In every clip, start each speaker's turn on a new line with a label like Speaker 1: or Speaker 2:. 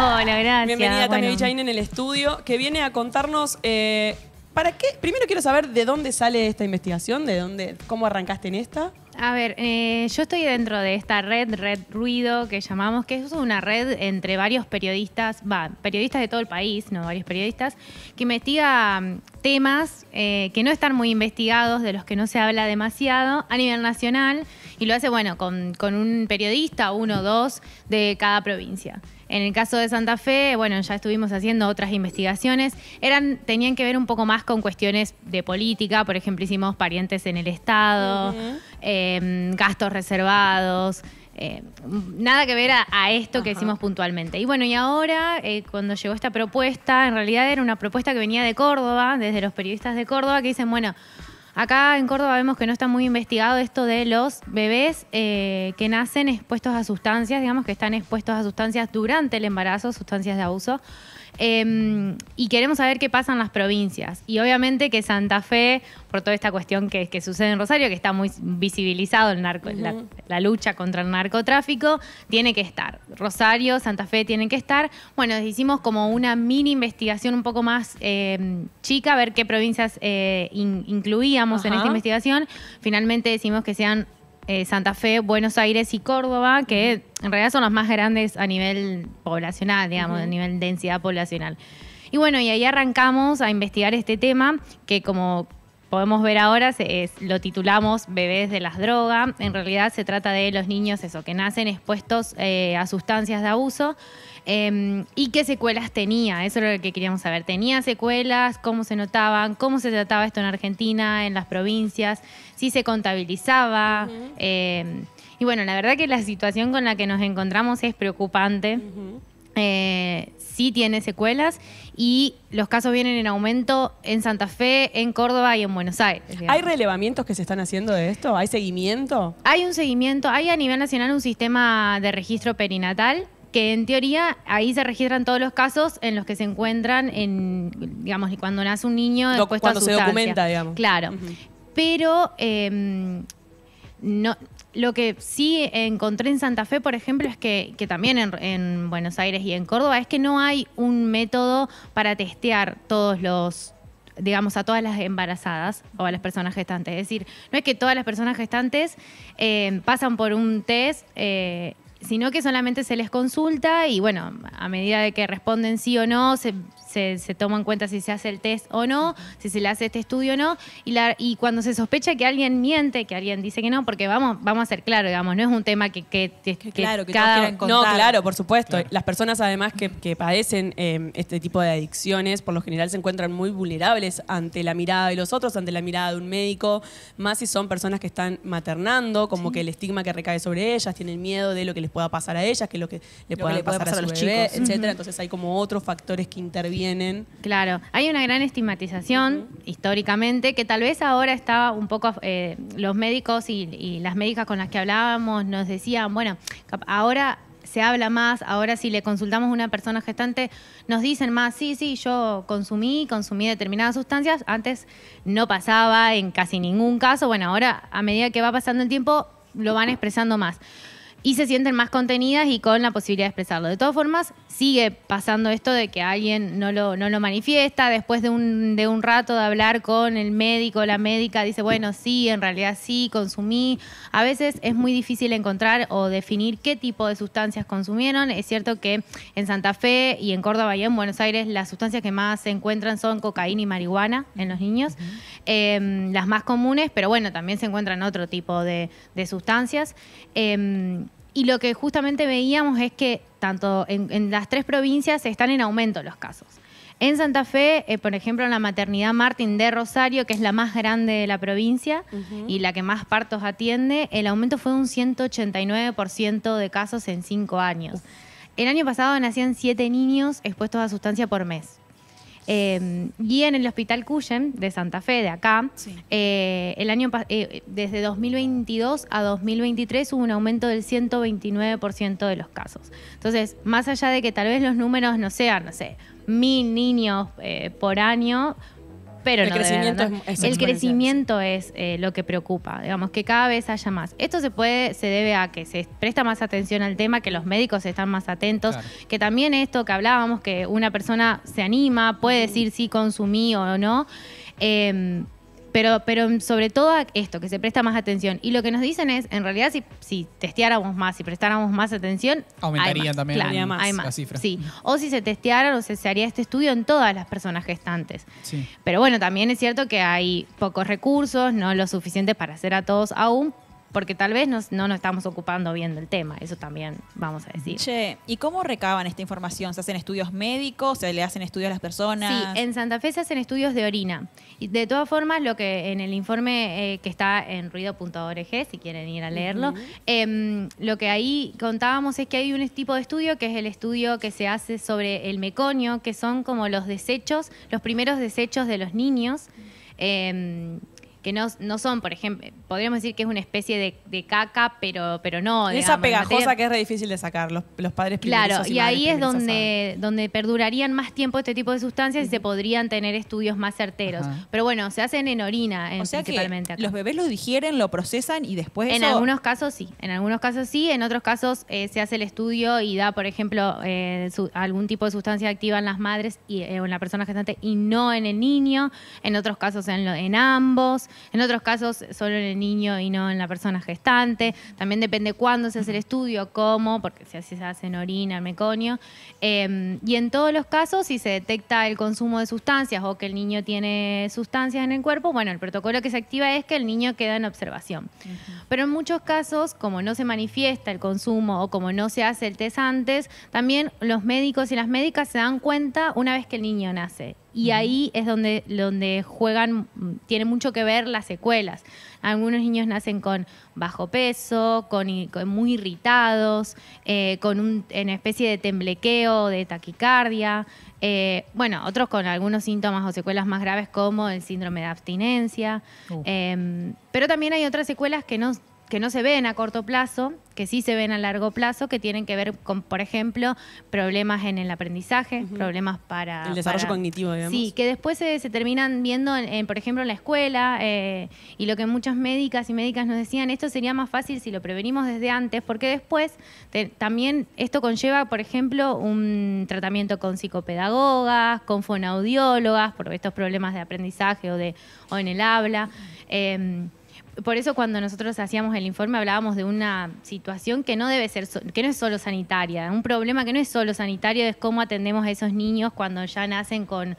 Speaker 1: Hola, gracias.
Speaker 2: Bienvenida Tami Vichain en el estudio, que viene a contarnos ¿para qué? Primero quiero saber de dónde sale esta investigación, cómo arrancaste en esta.
Speaker 1: A ver, yo estoy dentro de esta red Ruido, que llamamos, que es una red entre varios periodistas, periodistas de todo el país, no varios periodistas, que investiga temas que no están muy investigados, de los que no se habla demasiado a nivel nacional, y lo hace, bueno, con un periodista, uno o dos, de cada provincia. En el caso de Santa Fe, bueno, ya estuvimos haciendo otras investigaciones. Tenían que ver un poco más con cuestiones de política. Por ejemplo, hicimos parientes en el Estado, gastos reservados. Nada que ver a esto que hicimos puntualmente. Y bueno, y ahora, cuando llegó esta propuesta, en realidad era una propuesta que venía de Córdoba, desde los periodistas de Córdoba, que dicen, bueno, acá en Córdoba vemos que no está muy investigado esto de los bebés que nacen expuestos a sustancias, digamos que están expuestos a sustancias durante el embarazo, sustancias de abuso. Y queremos saber qué pasa en las provincias. Y obviamente que Santa Fe, por toda esta cuestión que sucede en Rosario, que está muy visibilizado la lucha contra el narcotráfico, tiene que estar. Rosario, Santa Fe tienen que estar. Bueno, hicimos como una mini investigación un poco más chica, a ver qué provincias incluíamos en esta investigación. Finalmente decimos que sean Santa Fe, Buenos Aires y Córdoba, que en realidad son las más grandes a nivel poblacional, digamos, a nivel densidad poblacional. Y bueno, y ahí arrancamos a investigar este tema, que como podemos ver ahora, lo titulamos Bebés de las Drogas. En realidad se trata de los niños que nacen expuestos a sustancias de abuso. ¿Y qué secuelas tenía? Eso es lo que queríamos saber. ¿Tenía secuelas? ¿Cómo se notaban? ¿Cómo se trataba esto en Argentina, en las provincias? ¿Si se contabilizaba? Y bueno, la verdad que la situación con la que nos encontramos es preocupante. Sí tiene secuelas y los casos vienen en aumento en Santa Fe, en Córdoba y en Buenos Aires. Digamos.
Speaker 2: ¿Hay relevamientos que se están haciendo de esto? ¿Hay seguimiento?
Speaker 1: Hay un seguimiento. Hay a nivel nacional un sistema de registro perinatal que en teoría ahí se registran todos los casos en los que se encuentran digamos, cuando nace un niño expuesto a sustancia.
Speaker 2: Cuando se documenta, digamos.
Speaker 1: Claro. Pero no, lo que sí encontré en Santa Fe, por ejemplo, es que también en Buenos Aires y en Córdoba, es que no hay un método para testear digamos, a todas las embarazadas o a las personas gestantes. Es decir, no es que todas las personas gestantes pasan por un test, sino que solamente se les consulta y, bueno, a medida de que responden sí o no, se toma en cuenta si se hace el test o no, si se le hace este estudio o no, y cuando se sospecha que alguien miente, que alguien dice que no, porque vamos a ser claros, digamos, no es un tema que
Speaker 2: claro, que
Speaker 1: cada...
Speaker 2: No, claro, por supuesto. Claro. Las personas además que padecen este tipo de adicciones, por lo general se encuentran muy vulnerables ante la mirada de los otros, ante la mirada de un médico, más si son personas que están maternando, como que el estigma que recae sobre ellas, tienen miedo de lo que les pueda pasar a ellas, que lo que le pueda pasar a los chicos, etcétera. Entonces hay como otros factores que intervienen.
Speaker 1: Claro, hay una gran estigmatización históricamente que tal vez ahora está un poco, los médicos y las médicas con las que hablábamos nos decían, bueno, ahora se habla más, ahora si le consultamos a una persona gestante nos dicen más, sí, yo consumí determinadas sustancias, antes no pasaba en casi ningún caso, bueno, ahora a medida que va pasando el tiempo lo van expresando más. Y se sienten más contenidas y con la posibilidad de expresarlo. De todas formas, sigue pasando esto de que alguien no lo manifiesta. Después de un rato de hablar con el médico, la médica dice, bueno, sí, en realidad sí, consumí. A veces es muy difícil encontrar o definir qué tipo de sustancias consumieron. Es cierto que en Santa Fe y en Córdoba y en Buenos Aires las sustancias que más se encuentran son cocaína y marihuana en los niños. Las más comunes, pero bueno, también se encuentran otro tipo de sustancias. Y lo que justamente veíamos es que tanto en las tres provincias están en aumento los casos. En Santa Fe, por ejemplo, en la maternidad Martín de Rosario, que es la más grande de la provincia y la que más partos atiende, el aumento fue un 189% de casos en 5 años. El año pasado nacían 7 niños expuestos a sustancia por mes. Y en el Hospital Cuyen de Santa Fe, de acá, desde 2022 a 2023 hubo un aumento del 129% de los casos. Entonces, más allá de que tal vez los números no sean, 1000 niños por año, pero
Speaker 2: el
Speaker 1: no
Speaker 2: crecimiento
Speaker 1: debe
Speaker 2: es
Speaker 1: el
Speaker 2: exponencial,
Speaker 1: crecimiento es lo que preocupa, digamos, que cada vez haya más. Esto se debe a que se presta más atención al tema, que los médicos están más atentos,
Speaker 3: Claro.
Speaker 1: que también esto que hablábamos, que una persona se anima, puede decir si consumí o no, pero sobre todo a esto, que se presta más atención. Y lo que nos dicen es, en realidad, si testeáramos más, si prestáramos más atención,
Speaker 3: Aumentarían
Speaker 1: hay más,
Speaker 3: también
Speaker 1: claro, hay
Speaker 3: la
Speaker 1: más,
Speaker 3: cifra.
Speaker 1: sí. O si se testearan o se haría este estudio en todas las personas gestantes.
Speaker 3: Sí.
Speaker 1: Pero bueno, también es cierto que hay pocos recursos, no lo suficiente para hacer a todos aún, porque tal vez no nos estamos ocupando bien del tema. Eso también vamos a decir.
Speaker 4: Che, ¿y cómo recaban esta información? ¿Se hacen estudios médicos? ¿Se le hacen estudios a las personas?
Speaker 1: Sí, en Santa Fe se hacen estudios de orina. Y de todas formas, lo que en el informe que está en ruido.org, si quieren ir a leerlo, lo que ahí contábamos es que hay un tipo de estudio que es el estudio que se hace sobre el meconio, que son como los desechos, los primeros desechos de los niños. Que no son, por ejemplo, podríamos decir que es una especie de caca, pero no.
Speaker 2: Esa
Speaker 1: digamos,
Speaker 2: pegajosa que es re difícil de sacar, los padres
Speaker 1: Claro,
Speaker 2: primerizos
Speaker 1: y ahí es
Speaker 2: madres primerizas
Speaker 1: donde perdurarían más tiempo este tipo de sustancias y se podrían tener estudios más certeros.
Speaker 3: Ajá.
Speaker 1: Pero bueno, se hacen en orina,
Speaker 4: O sea que
Speaker 1: principalmente acá.
Speaker 4: los bebés lo digieren, lo procesan y después
Speaker 1: En
Speaker 4: eso...
Speaker 1: algunos casos sí, en otros casos se hace el estudio y da, por ejemplo, algún tipo de sustancia activa en las madres o en la persona gestante y no en el niño, en otros casos en ambos, en otros casos solo en el niño y no en la persona gestante. También depende cuándo se hace el estudio, cómo, porque si así se hace en orina, en meconio. Y en todos los casos, si se detecta el consumo de sustancias o que el niño tiene sustancias en el cuerpo, bueno, el protocolo que se activa es que el niño queda en observación. Pero en muchos casos, como no se manifiesta el consumo o como no se hace el test antes, también los médicos y las médicas se dan cuenta una vez que el niño nace. Y ahí es donde juegan, tiene mucho que ver las secuelas. Algunos niños nacen con bajo peso, con muy irritados, con una especie de temblequeo, de taquicardia. Bueno, otros con algunos síntomas o secuelas más graves como el síndrome de abstinencia. Pero también hay otras secuelas que no se ven a corto plazo, que sí se ven a largo plazo, que tienen que ver con, por ejemplo, problemas en el aprendizaje, problemas para...
Speaker 2: el desarrollo cognitivo, digamos.
Speaker 1: Sí, que después se terminan viendo, por ejemplo, en la escuela, y lo que muchas médicas y médicas nos decían, esto sería más fácil si lo prevenimos desde antes, porque después también esto conlleva, por ejemplo, un tratamiento con psicopedagogas, con fonoaudiólogas, por estos problemas de aprendizaje o en el habla. Por eso cuando nosotros hacíamos el informe hablábamos de una situación que no debe ser, que no es solo sanitaria, un problema que no es solo sanitario, es cómo atendemos a esos niños cuando ya nacen con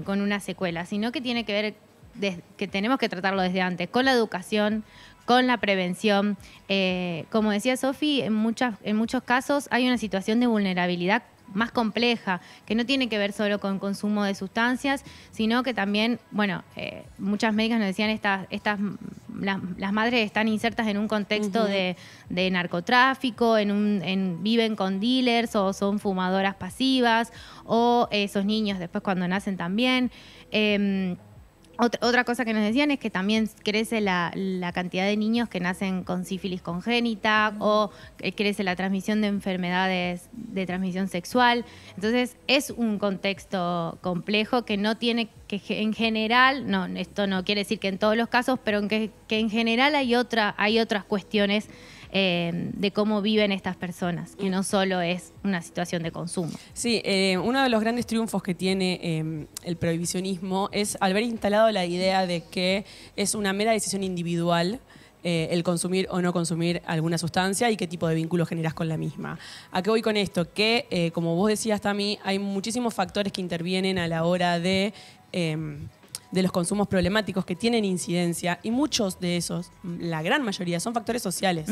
Speaker 1: una secuela, sino que tiene que ver, que tenemos que tratarlo desde antes, con la educación, con la prevención. Como decía Sofi, en muchos casos hay una situación de vulnerabilidad más compleja, que no tiene que ver solo con consumo de sustancias, sino que también, bueno, muchas médicas nos decían las madres están insertas en un contexto de narcotráfico, viven con dealers o son fumadoras pasivas, o esos niños después cuando nacen también. Otra cosa que nos decían es que también crece la cantidad de niños que nacen con sífilis congénita o crece la transmisión de enfermedades de transmisión sexual. Entonces es un contexto complejo que no tiene que en general, no, esto no quiere decir que en todos los casos, pero que en general hay otras cuestiones de cómo viven estas personas, que no solo es una situación de consumo.
Speaker 2: Sí, uno de los grandes triunfos que tiene el prohibicionismo es haber instalado la idea de que es una mera decisión individual el consumir o no consumir alguna sustancia y qué tipo de vínculo generas con la misma. ¿A qué voy con esto? Que, como vos decías, Tami, hay muchísimos factores que intervienen a la hora de los consumos problemáticos que tienen incidencia, y muchos de esos, la gran mayoría, son factores sociales.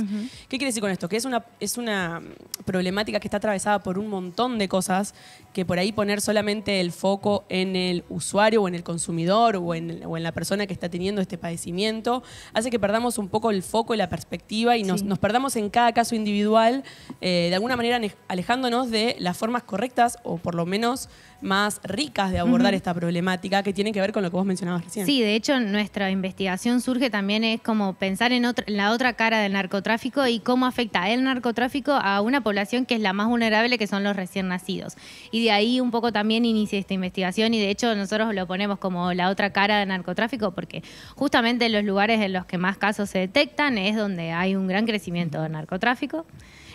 Speaker 2: ¿Qué quiere decir con esto? Que es una problemática que está atravesada por un montón de cosas, que por ahí poner solamente el foco en el usuario o en el consumidor o en la persona que está teniendo este padecimiento hace que perdamos un poco el foco y la perspectiva y nos perdamos en cada caso individual, de alguna manera alejándonos de las formas correctas o por lo menos más ricas de abordar esta problemática, que tiene que ver con lo que vos vos mencionabas recién.
Speaker 1: Sí, de hecho nuestra investigación surge también es como pensar en la otra cara del narcotráfico y cómo afecta el narcotráfico a una población que es la más vulnerable, que son los recién nacidos. Y de ahí un poco también inicia esta investigación y de hecho nosotros lo ponemos como la otra cara del narcotráfico porque justamente en los lugares en los que más casos se detectan es donde hay un gran crecimiento del narcotráfico,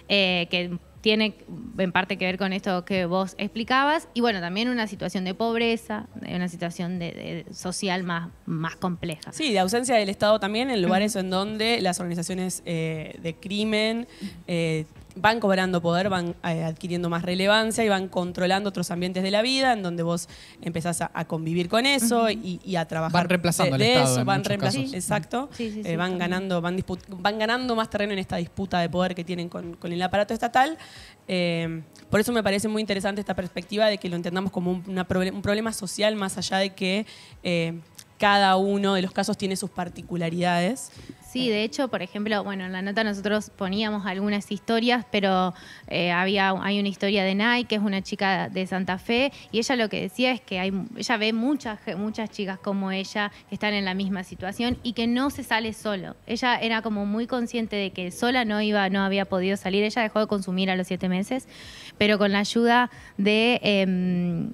Speaker 1: que tiene en parte que ver con esto que vos explicabas y bueno, también una situación de pobreza, una situación de social más compleja.
Speaker 2: Sí, de ausencia del Estado también en lugares en donde las organizaciones de crimen van cobrando poder, van adquiriendo más relevancia y van controlando otros ambientes de la vida en donde vos empezás a convivir con eso y a trabajar.
Speaker 3: Van reemplazando al
Speaker 2: de
Speaker 3: Estado
Speaker 2: eso,
Speaker 3: en
Speaker 2: van
Speaker 3: muchos
Speaker 2: reemplazando.
Speaker 3: casos.
Speaker 2: Exacto.
Speaker 1: Sí,
Speaker 2: Van ganando más terreno en esta disputa de poder que tienen con el aparato estatal. Por eso me parece muy interesante esta perspectiva de que lo entendamos como un problema social más allá de que cada uno de los casos tiene sus particularidades.
Speaker 1: Sí, de hecho, por ejemplo, bueno, en la nota nosotros poníamos algunas historias, pero hay una historia de Nai, que es una chica de Santa Fe, y ella lo que decía es que ella ve muchas chicas como ella que están en la misma situación y que no se sale solo. Ella era como muy consciente de que sola no había podido salir. Ella dejó de consumir a los 7 meses, pero con la ayuda de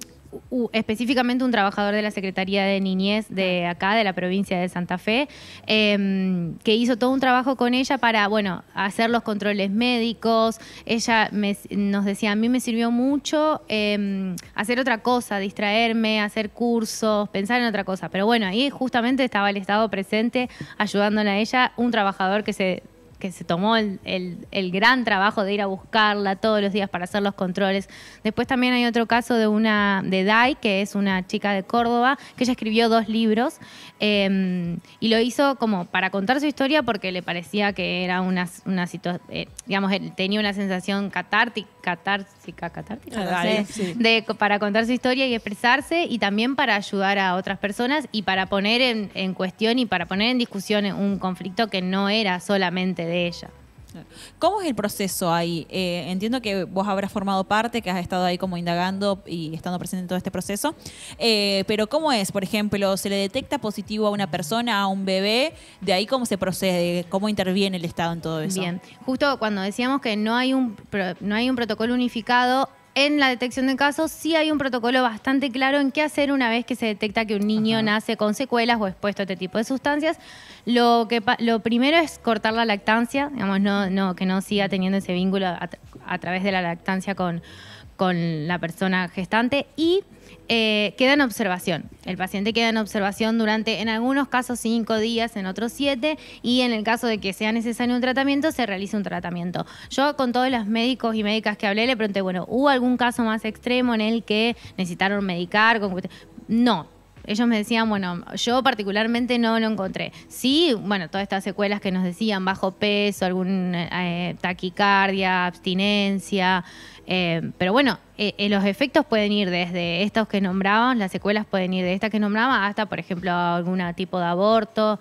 Speaker 1: específicamente un trabajador de la Secretaría de Niñez de acá, de la provincia de Santa Fe, que hizo todo un trabajo con ella para, bueno, hacer los controles médicos. Ella nos decía, a mí me sirvió mucho hacer otra cosa, distraerme, hacer cursos, pensar en otra cosa. Pero bueno, ahí justamente estaba el Estado presente ayudándola a ella, un trabajador que se tomó el gran trabajo de ir a buscarla todos los días para hacer los controles. Después también hay otro caso de Dai, que es una chica de Córdoba, que ella escribió 2 libros y lo hizo como para contar su historia porque le parecía que era una situación, digamos, él tenía una sensación catártica, no sé,
Speaker 2: Sí.
Speaker 1: para contar su historia y expresarse y también para ayudar a otras personas y para poner en cuestión y para poner en discusión un conflicto que no era solamente de ella.
Speaker 4: ¿Cómo es el proceso ahí? Entiendo que vos habrás formado parte, que has estado ahí como indagando y estando presente en todo este proceso, pero ¿cómo es? Por ejemplo, ¿se le detecta positivo a una persona, a un bebé? ¿De ahí cómo se procede? ¿Cómo interviene el Estado en todo eso?
Speaker 1: Bien, justo cuando decíamos que no hay un protocolo unificado, en la detección de casos sí hay un protocolo bastante claro en qué hacer una vez que se detecta que un niño nace con secuelas o expuesto a este tipo de sustancias. Lo primero es cortar la lactancia, digamos, que no siga teniendo ese vínculo a través de la lactancia con la persona gestante y queda en observación. El paciente queda en observación durante, en algunos casos, 5 días, en otros 7, y en el caso de que sea necesario un tratamiento, se realiza un tratamiento. Yo con todos los médicos y médicas que hablé le pregunté, bueno, ¿hubo algún caso más extremo en el que necesitaron medicar? No. Ellos me decían, bueno, yo particularmente no lo encontré. Sí, bueno, todas estas secuelas que nos decían, bajo peso, algún taquicardia, abstinencia, pero bueno, los efectos pueden ir desde estos que nombraban, las secuelas pueden ir de estas que nombraba hasta, por ejemplo, algún tipo de aborto,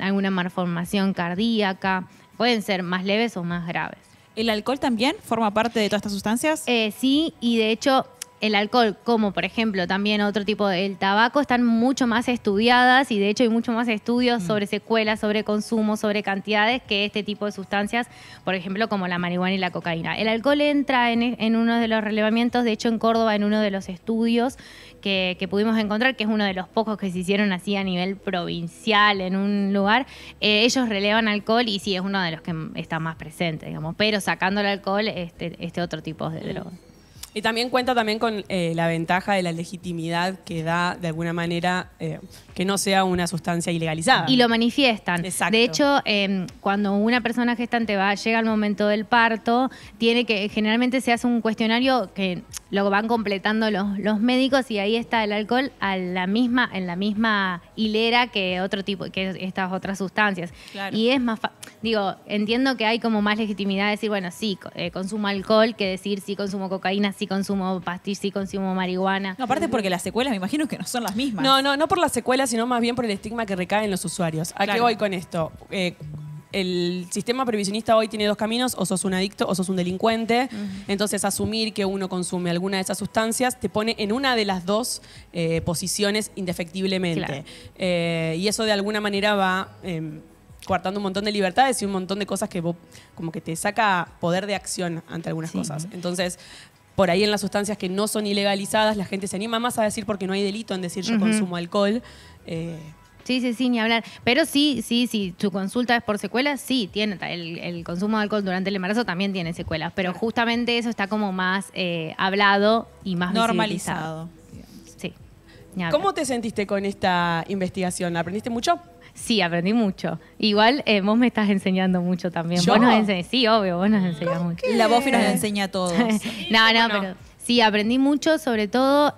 Speaker 1: alguna malformación cardíaca. Pueden ser más leves o más graves.
Speaker 4: ¿El alcohol también forma parte de todas estas sustancias?
Speaker 1: Sí, y de hecho el alcohol, como por ejemplo también otro tipo del tabaco, están mucho más estudiadas y de hecho hay mucho más estudios sobre secuelas, sobre consumo, sobre cantidades que este tipo de sustancias, por ejemplo como la marihuana y la cocaína. El alcohol entra en uno de los relevamientos, de hecho en Córdoba en uno de los estudios que pudimos encontrar, que es uno de los pocos que se hicieron así a nivel provincial en un lugar, ellos relevan alcohol y sí, es uno de los que está más presente, digamos, pero sacando el alcohol, este otro tipo de drogas.
Speaker 2: Y también cuenta también con la ventaja de la legitimidad que da, de alguna manera, que no sea una sustancia ilegalizada.
Speaker 1: Y lo manifiestan.
Speaker 2: Exacto.
Speaker 1: De hecho, cuando una persona gestante llega al momento del parto, generalmente se hace un cuestionario que lo van completando los médicos y ahí está el alcohol en la misma hilera que otro tipo, que estas otras sustancias.
Speaker 4: Claro.
Speaker 1: Y es más entiendo que hay como más legitimidad de decir, bueno, sí, consumo alcohol, que decir sí consumo cocaína, sí consumo pastillas, sí consumo marihuana.
Speaker 4: No, aparte porque las secuelas me imagino que no son las mismas.
Speaker 2: No por las secuelas, sino más bien por el estigma que recae en los usuarios. ¿A qué voy con esto? el sistema previsionista hoy tiene dos caminos: o sos un adicto o sos un delincuente. Entonces, asumir que uno consume alguna de esas sustancias te pone en una de las dos posiciones indefectiblemente.
Speaker 1: Claro.
Speaker 2: Y eso de alguna manera va coartando un montón de libertades y un montón de cosas que vos, como que te saca poder de acción ante algunas cosas. Entonces, por ahí en las sustancias que no son ilegalizadas, la gente se anima más a decir, porque no hay delito en decir yo consumo alcohol.
Speaker 1: Sí, ni hablar. Pero sí, tu consulta es por secuelas, sí, tiene el consumo de alcohol durante el embarazo también tiene secuelas, pero justamente eso está como más hablado y más
Speaker 4: normalizado.
Speaker 1: Sí. Ni hablar.
Speaker 2: ¿Cómo te sentiste con esta investigación? ¿Aprendiste mucho?
Speaker 1: Sí, aprendí mucho. Igual vos me estás enseñando mucho también.
Speaker 2: ¿Yo?
Speaker 1: Vos nos enseñás, sí, obvio, vos nos enseñás mucho.
Speaker 4: La Bofi nos enseña a todos.
Speaker 1: No, pero sí, aprendí mucho, sobre todo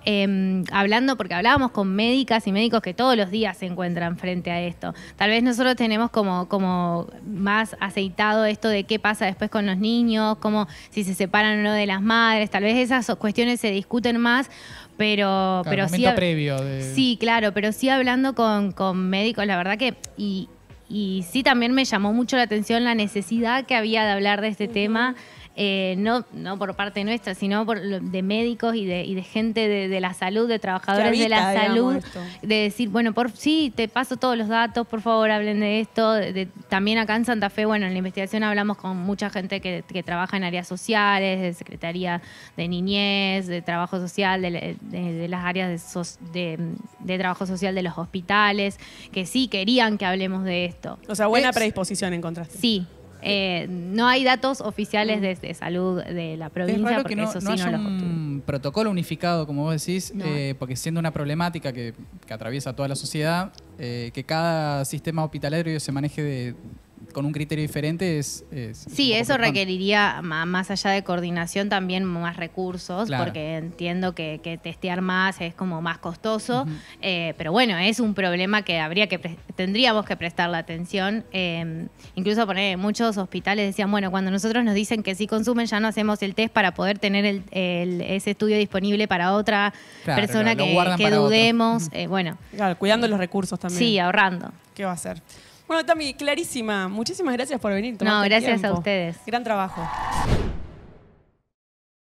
Speaker 1: porque hablábamos con médicas y médicos que todos los días se encuentran frente a esto. Tal vez nosotros tenemos como más aceitado esto de qué pasa después con los niños, como si se separan o no de las madres. Tal vez esas cuestiones se discuten más, pero sí.
Speaker 3: Previo
Speaker 1: Sí, claro, pero sí hablando con médicos, la verdad que. Y sí también me llamó mucho la atención la necesidad que había de hablar de este tema. No por parte nuestra, sino de médicos y de gente de la salud, de trabajadores de la salud, de decir, bueno, sí, te paso todos los datos, por favor, hablen de esto. También acá en Santa Fe, bueno, en la investigación hablamos con mucha gente que trabaja en áreas sociales, de Secretaría de Niñez, de Trabajo Social, de las áreas de Trabajo Social de los hospitales, que sí querían que hablemos de esto.
Speaker 2: O sea, buena predisposición encontraste.
Speaker 1: Sí. No hay datos oficiales de salud de la provincia,
Speaker 3: Es raro
Speaker 1: porque
Speaker 3: que no,
Speaker 1: eso sí
Speaker 3: no haya
Speaker 1: no los
Speaker 3: un
Speaker 1: obtuve.
Speaker 3: protocolo unificado, como vos decís,
Speaker 1: No.
Speaker 3: porque siendo una problemática que atraviesa toda la sociedad, que cada sistema hospitalario se maneje con un criterio diferente es
Speaker 1: Sí,
Speaker 3: un poco
Speaker 1: eso
Speaker 3: preocupante.
Speaker 1: requeriría, más allá de coordinación, también más recursos,
Speaker 3: Claro.
Speaker 1: porque entiendo que testear más es como más costoso, pero bueno, es un problema que tendríamos que prestarle atención. Incluso muchos hospitales decían, bueno, cuando nosotros nos dicen que sí consumen, ya no hacemos el test para poder tener ese estudio disponible para otra
Speaker 3: Claro,
Speaker 1: persona
Speaker 3: lo
Speaker 1: que
Speaker 3: guardan para otro.
Speaker 1: dudemos. Bueno,
Speaker 2: Claro, cuidando los recursos también.
Speaker 1: sí, ahorrando.
Speaker 2: ¿Qué va a hacer? Bueno, Tami, clarísima. Muchísimas gracias por venir.
Speaker 1: No,
Speaker 2: tomarte el
Speaker 1: gracias a
Speaker 2: tiempo.
Speaker 1: ustedes.
Speaker 2: Gran trabajo.